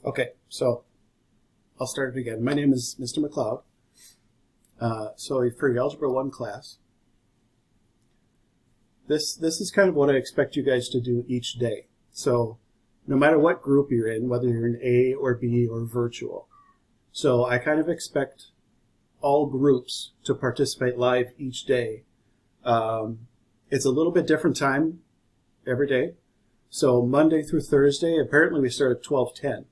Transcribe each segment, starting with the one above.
Okay, so I'll start it again. My name is Mr. McLeod. So for your Algebra 1 class, this is kind of what I expect you guys to do each day. So no matter what group you're in, whether you're in A or B or virtual. So I kind of expect all groups to participate live each day. It's a little bit different time every day. So Monday through Thursday, apparently we start at 12:10.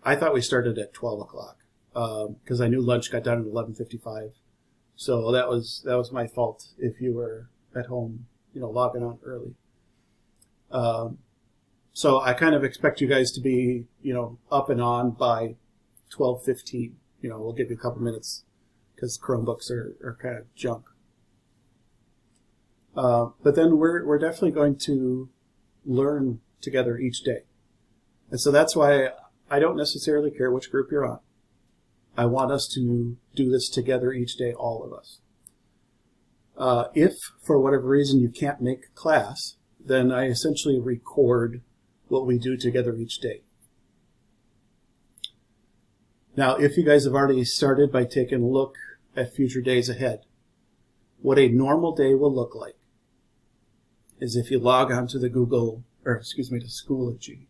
I thought we started at 12 o'clock because I knew lunch got done at 11:55. So that was my fault if you were at home, logging on early. So I kind of expect you guys to be, up and on by 12:15. We'll give you a couple minutes because Chromebooks are kind of junk. But then we're definitely going to learn together each day. And so that's why I don't necessarily care which group you're on. I want us to do this together each day, all of us. If, for whatever reason, you can't make class, then I essentially record what we do together each day. Now, if you guys have already started by taking a look at future days ahead, what a normal day will look like is if you log on to the to Schoology,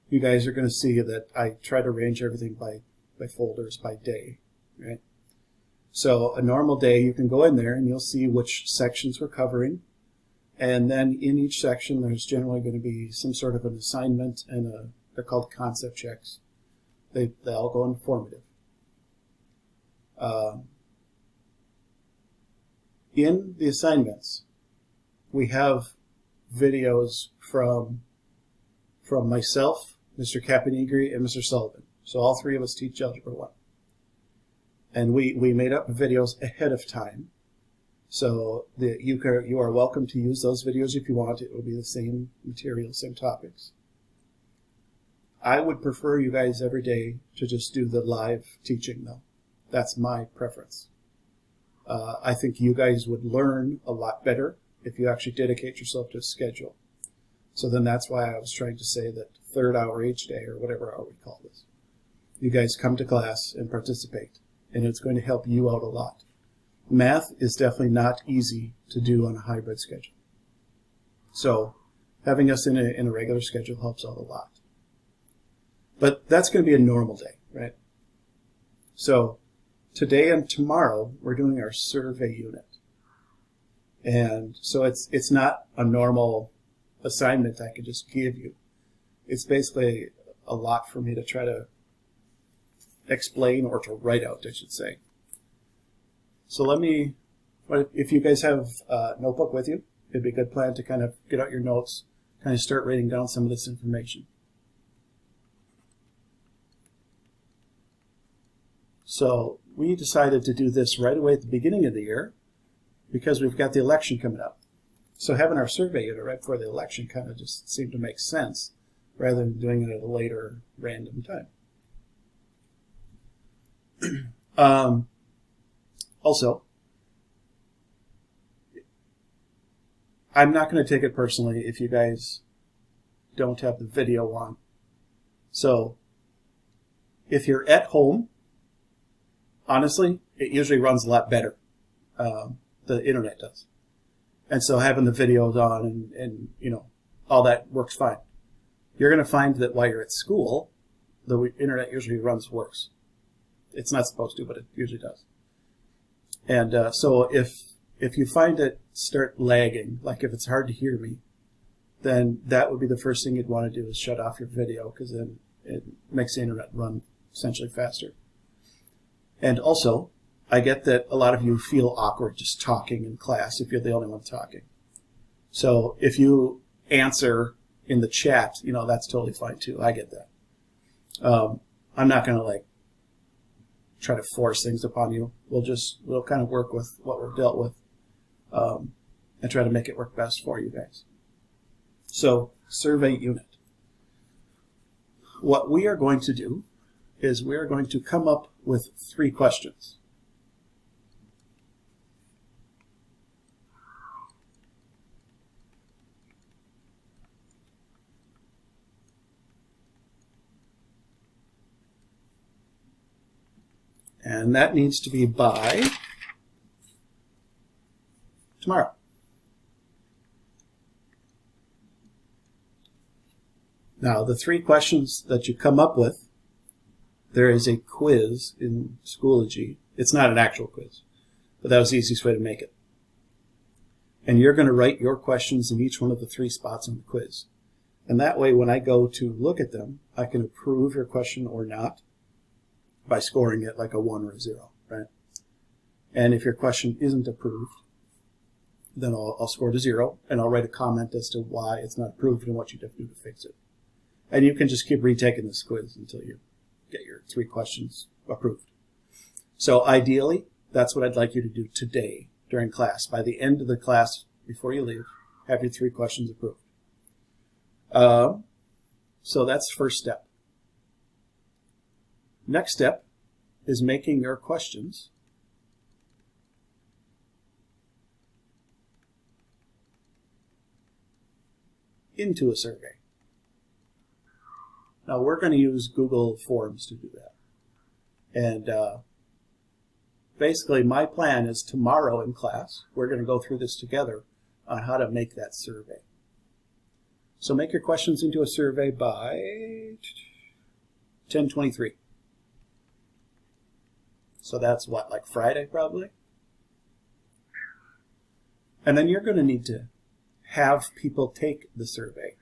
you guys are going to see that I try to arrange everything by folders by day, right? So a normal day, you can go in there and you'll see which sections we're covering. And then in each section, there's generally going to be some sort of an assignment and they're called concept checks. They all go informative. In the assignments, we have videos from myself, Mr. Caponigri, and Mr. Sullivan. So all three of us teach Algebra 1. And we made up videos ahead of time. So you are welcome to use those videos if you want. It will be the same material, same topics. I would prefer you guys every day to just do the live teaching, though. That's my preference. I think you guys would learn a lot better if you actually dedicate yourself to a schedule. So then that's why I was trying to say that third hour each day, or whatever hour we call this. You guys come to class and participate, and it's going to help you out a lot. Math is definitely not easy to do on a hybrid schedule. So having us in a regular schedule helps out a lot. But that's going to be a normal day, right? So today and tomorrow, we're doing our survey unit. And so it's not a normal assignment I could just give you. It's basically a lot for me to try to explain, or to write out, I should say. So if you guys have a notebook with you, it'd be a good plan to kind of get out your notes, kind of start writing down some of this information. So we decided to do this right away at the beginning of the year because we've got the election coming up. So having our survey unit right before the election kind of just seemed to make sense rather than doing it at a later random time. Also, I'm not going to take it personally if you guys don't have the video on. So if you're at home, honestly, it usually runs a lot better. The internet does. And so having the videos on and all that works fine. You're going to find that while you're at school, the internet usually runs worse. It's not supposed to, but it usually does. And so if you find it start lagging, like if it's hard to hear me, then that would be the first thing you'd want to do is shut off your video, because then it makes the internet run essentially faster. And also, I get that a lot of you feel awkward just talking in class if you're the only one talking. So if you answer in the chat, that's totally fine too. I get that. I'm not going to try to force things upon you. We'll kind of work with what we're dealt with and try to make it work best for you guys. So, survey unit. What we are going to do is we are going to come up with 3 questions. And that needs to be by tomorrow. Now, the 3 questions that you come up with, there is a quiz in Schoology. It's not an actual quiz, but that was the easiest way to make it. And you're going to write your questions in each one of the 3 spots on the quiz. And that way, when I go to look at them, I can approve your question or not by scoring it like a 1 or a 0, right? And if your question isn't approved, then I'll score to 0, and I'll write a comment as to why it's not approved and what you have to do to fix it. And you can just keep retaking this quiz until you get your 3 questions approved. So ideally, that's what I'd like you to do today during class. By the end of the class, before you leave, have your 3 questions approved. So that's the first step. Next step is making your questions into a survey. Now, we're going to use Google Forms to do that. And basically, my plan is tomorrow in class, we're going to go through this together on how to make that survey. So make your questions into a survey by 10:23. So that's what, like Friday probably? And then you're going to need to have people take the survey.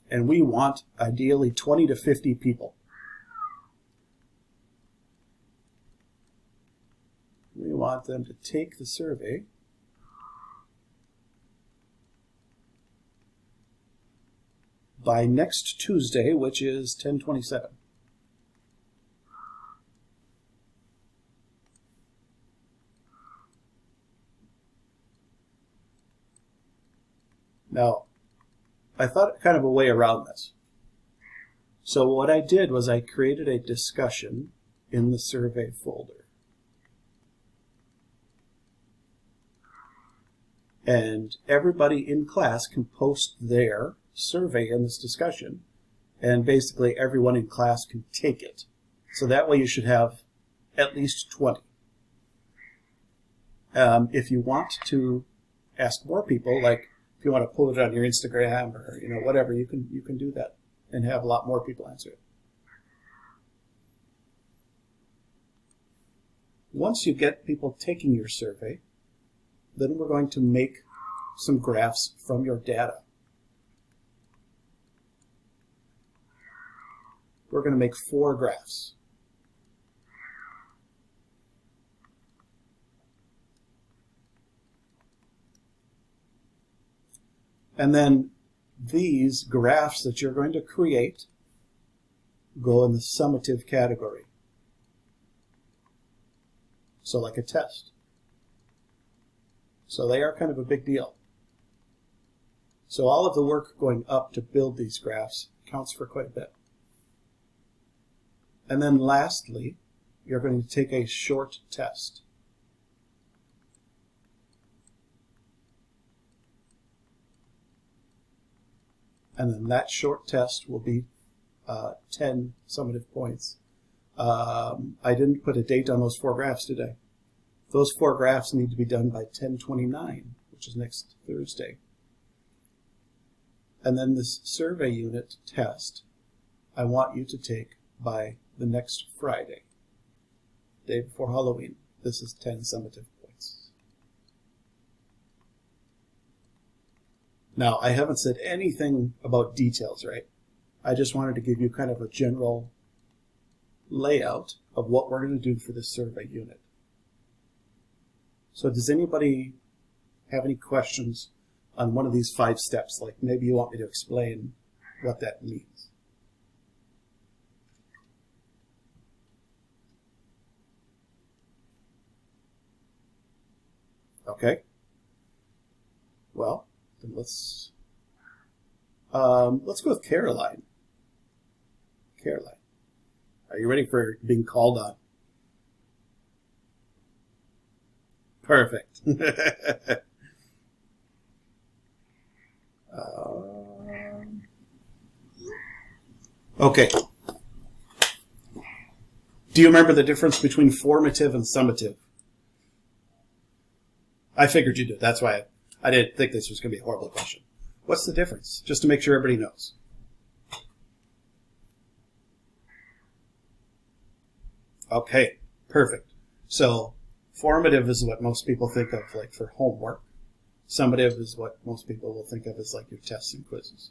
And we want ideally 20 to 50 people. We want them to take the survey by next Tuesday, which is 10/27. Now, I thought kind of a way around this. So what I did was I created a discussion in the survey folder. And everybody in class can post their survey in this discussion, and basically everyone in class can take it. So that way you should have at least 20. If you want to ask more people, like if you want to put it on your Instagram or whatever, you can do that and have a lot more people answer it. Once you get people taking your survey, then we're going to make some graphs from your data. We're going to make 4 graphs. And then these graphs that you're going to create go in the summative category. So like a test. So they are kind of a big deal. So all of the work going up to build these graphs counts for quite a bit. And then lastly, you're going to take a short test. And then that short test will be 10 summative points. I didn't put a date on those 4 graphs today. Those 4 graphs need to be done by 10/29, which is next Thursday. And then this survey unit test, I want you to take by the next Friday, day before Halloween. This is 10 summative points. Now, I haven't said anything about details, right? I just wanted to give you kind of a general layout of what we're going to do for this survey unit. So does anybody have any questions on one of these 5 steps? Like maybe you want me to explain what that means. Okay. Well, then let's go with Caroline. Caroline, are you ready for being called on? Perfect. Okay. Do you remember the difference between formative and summative? I figured you did. That's why I didn't think this was going to be a horrible question. What's the difference? Just to make sure everybody knows. Okay, perfect. So formative is what most people think of like for homework. Summative is what most people will think of as like your tests and quizzes.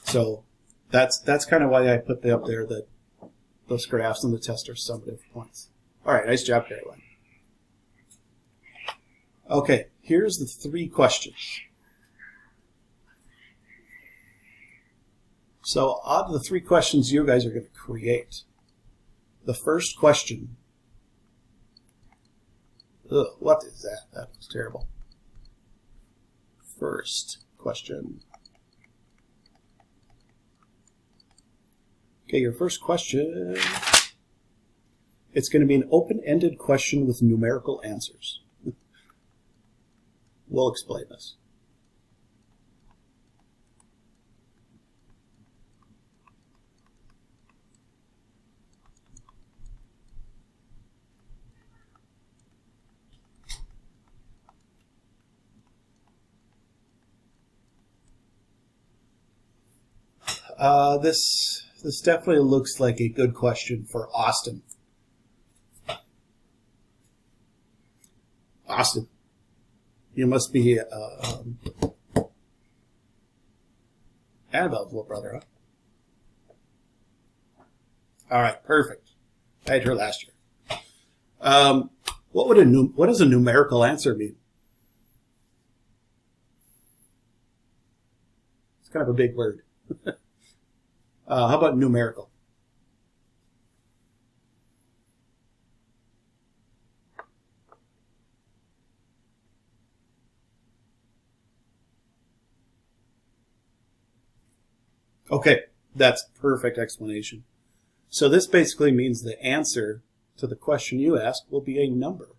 So that's kind of why I put up there that those graphs on the test are summative points. All right, nice job, Caroline. Okay, here's the 3 questions. So out of the 3 questions you guys are going to create, the first question, what is that? That was terrible. First question. Okay, your first question, it's going to be an open-ended question with numerical answers. We'll explain this. This definitely looks like a good question for Austin. Austin, you must be Annabelle's little brother, huh? All right, perfect. I had her last year. What does a numerical answer mean? It's kind of a big word. How about numerical? Okay, that's perfect explanation. So this basically means the answer to the question you ask will be a number.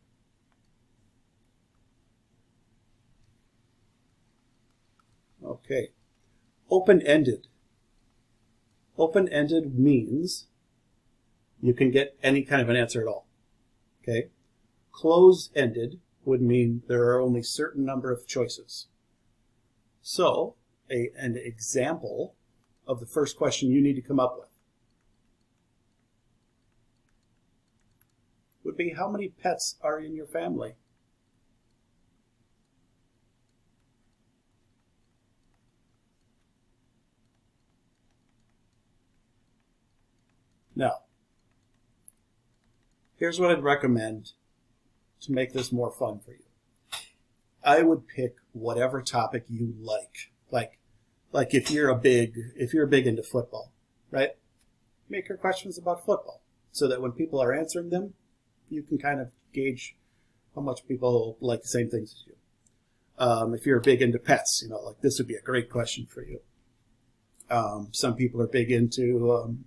Okay, open-ended. Open-ended means you can get any kind of an answer at all. Okay? Closed-ended would mean there are only a certain number of choices. So, an example of the first question you need to come up with would be, how many pets are in your family? Now, here's what I'd recommend to make this more fun for you. I would pick whatever topic you like. Like if you're big into football, right? Make your questions about football so that when people are answering them, you can kind of gauge how much people like the same things as you. If you're big into pets, like this would be a great question for you. Some people are big into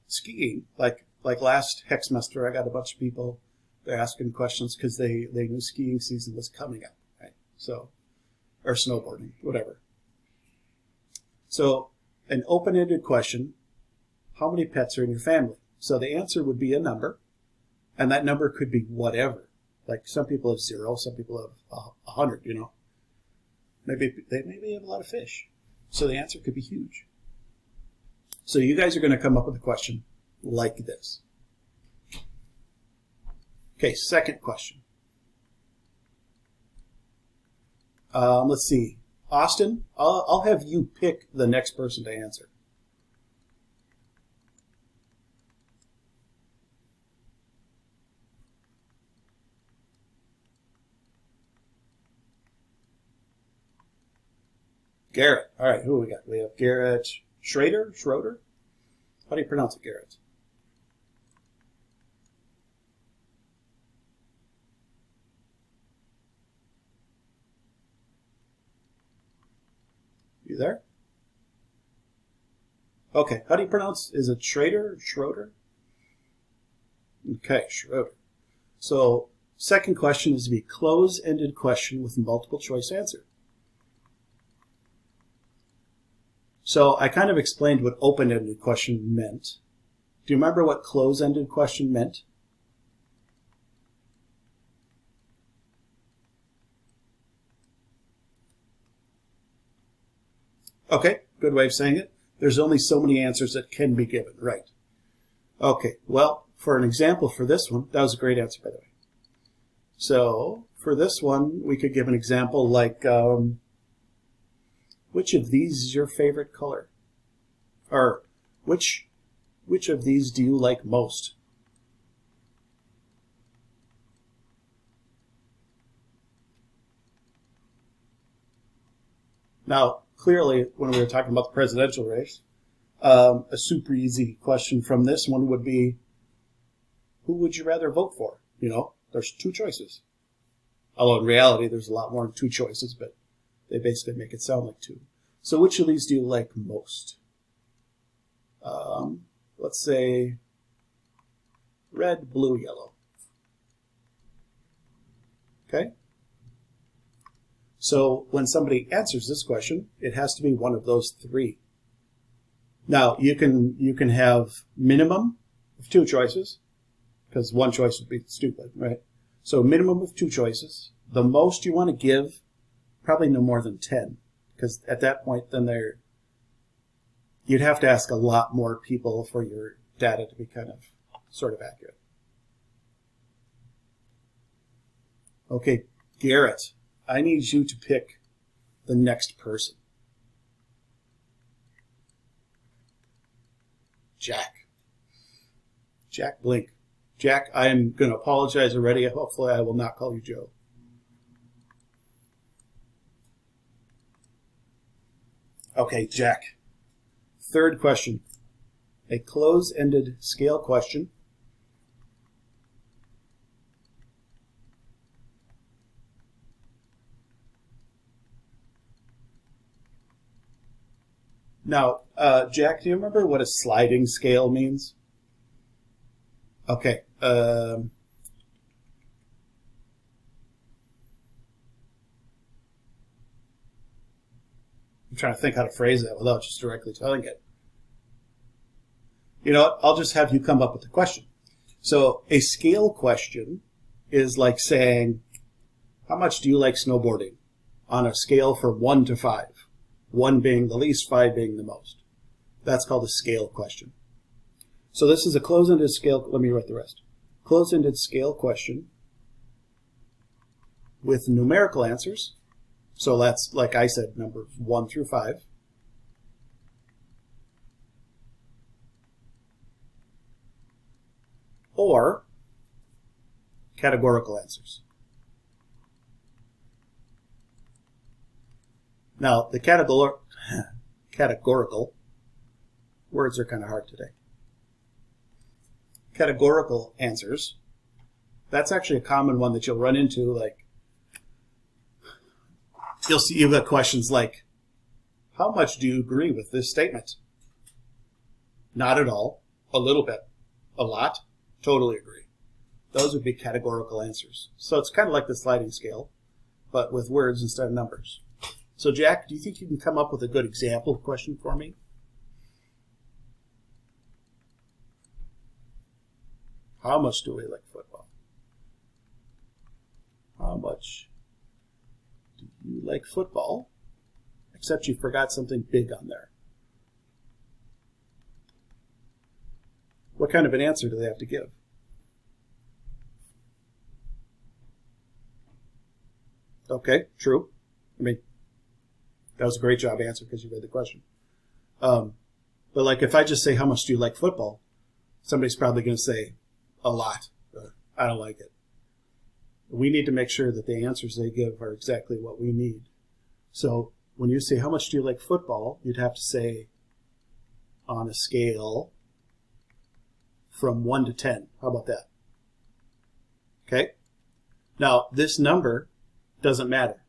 skiing. Like last hex semester, I got a bunch of people, they're asking questions because they knew skiing season was coming up, right? So, or snowboarding, whatever. So, an open-ended question, how many pets are in your family? So the answer would be a number, and that number could be whatever. Like some people have 0, some people have 100, Maybe they have a lot of fish. So the answer could be huge. So you guys are going to come up with a question like this. Okay, second question. Let's see. Austin, I'll have you pick the next person to answer. Garrett. All right, who we got? We have Garrett Schroeder? How do you pronounce it, Garrett? You there? Okay, how do you pronounce, is it Schroeder? Okay, Schroeder. So, second question is to be a close-ended question with multiple choice answer. So I kind of explained what open-ended question meant. Do you remember what close-ended question meant? Okay, good way of saying it. There's only so many answers that can be given, right? Okay, well, for an example for this one, that was a great answer, by the way. So for this one, we could give an example like, which of these is your favorite color? Or which of these do you like most? Now, clearly, when we were talking about the presidential race, a super easy question from this one would be, who would you rather vote for? You know, there's two choices. Although in reality, there's a lot more than two choices, but they basically make it sound like two. So which of these do you like most? Let's say red, blue, yellow. Okay? So when somebody answers this question, it has to be one of those three. Now, you can have minimum of two choices, because one choice would be stupid, right? So minimum of two choices. The most you want to give, probably no more than 10, because at that point, then you'd have to ask a lot more people for your data to be kind of sort of accurate. Okay, Garrett, I need you to pick the next person. Jack. Jack Blink. Jack, I am going to apologize already. Hopefully I will not call you Joe. Okay, Jack. Third question. A close-ended scale question. Now, Jack, do you remember what a sliding scale means? Okay. I'm trying to think how to phrase that without just directly telling it. You know what? I'll just have you come up with the question. So a scale question is like saying, how much do you like snowboarding on a scale from 1 to 5? 1 being the least, 5 being the most. That's called a scale question. So this is a close-ended scale. Let me write the rest. Close-ended scale question with numerical answers. So that's, like I said, numbers 1 through 5. Or categorical answers. Now, the categorical words are kind of hard today. Categorical answers, that's actually a common one that you'll run into. Like, you'll see you've got questions like, how much do you agree with this statement? Not at all. A little bit. A lot. Totally agree. Those would be categorical answers. So it's kind of like the sliding scale, but with words instead of numbers. So Jack, do you think you can come up with a good example question for me? How much do we like football? How much do you like football? Except you forgot something big on there. What kind of an answer do they have to give? Okay, true. I mean, that was a great job answer because you read the question. But like if I just say, how much do you like football? Somebody's probably going to say, a lot. I don't like it. We need to make sure that the answers they give are exactly what we need. So when you say, how much do you like football? You'd have to say, on a scale from 1 to 10. How about that? Okay? Now, this number doesn't matter.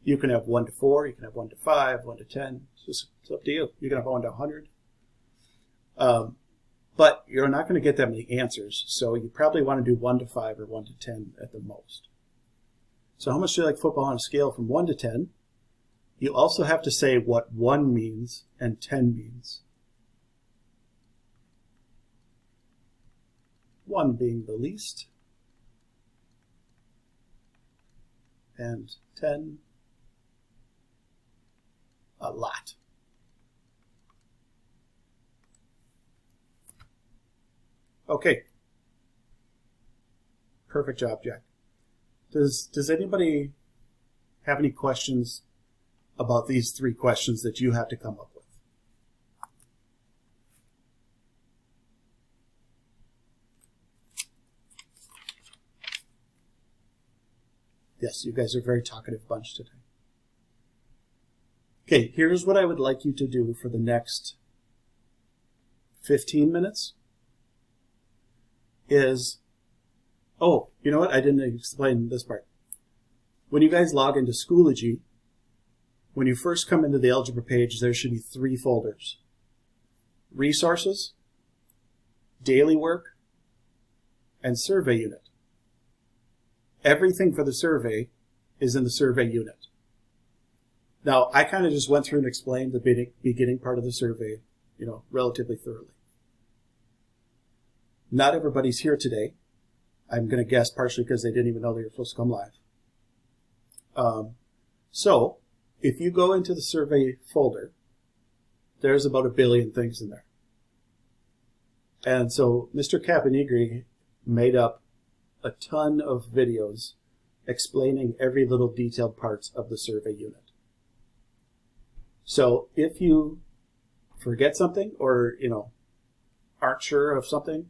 You can have 1 to 4, you can have 1 to 5, 1 to 10. It's up to you. You can have 1 to 100. But you're not going to get that many answers, so you probably want to do 1 to 5 or 1 to 10 at the most. So how much do you like football on a scale from 1 to 10? You also have to say what 1 means and 10 means. 1 being the least, and 10 a lot. Okay. Perfect job, Jack. Does anybody have any questions about these 3 questions that you have to come up with? Yes, you guys are a very talkative bunch today. Okay, here's what I would like you to do for the next 15 minutes is, oh, you know what? I didn't explain this part. When you guys log into Schoology, when you first come into the algebra page, there should be 3 folders. Resources, Daily Work, and Survey Unit. Everything for the survey is in the survey unit. Now, I kind of just went through and explained the beginning part of the survey, relatively thoroughly. Not everybody's here today. I'm going to guess partially because they didn't even know they were supposed to come live. So, if you go into the survey folder, there's about 1 billion things in there. And so, Mr. Caponigri made up a ton of videos explaining every little detailed parts of the survey unit. So if you forget something or, aren't sure of something,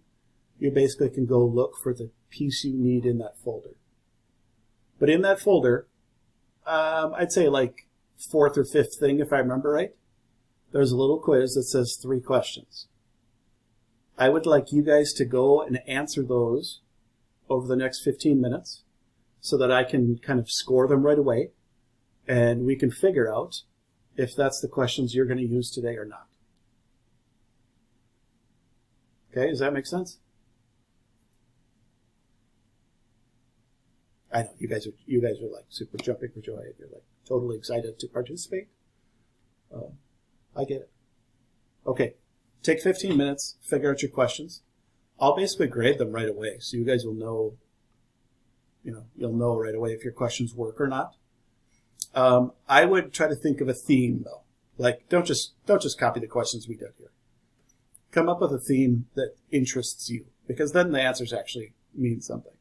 you basically can go look for the piece you need in that folder. But in that folder, I'd say like 4th or 5th thing, if I remember right, there's a little quiz that says 3 questions. I would like you guys to go and answer those over the next 15 minutes so that I can kind of score them right away and we can figure out if that's the questions you're going to use today or not. Okay, does that make sense? I know you guys are like super jumping for joy. You're like totally excited to participate. I get it. Okay, take 15 minutes, figure out your questions. I'll basically grade them right away, so you guys will know, you'll know right away if your questions work or not. I would try to think of a theme, though. Like, don't just copy the questions we did here. Come up with a theme that interests you, because then the answers actually mean something.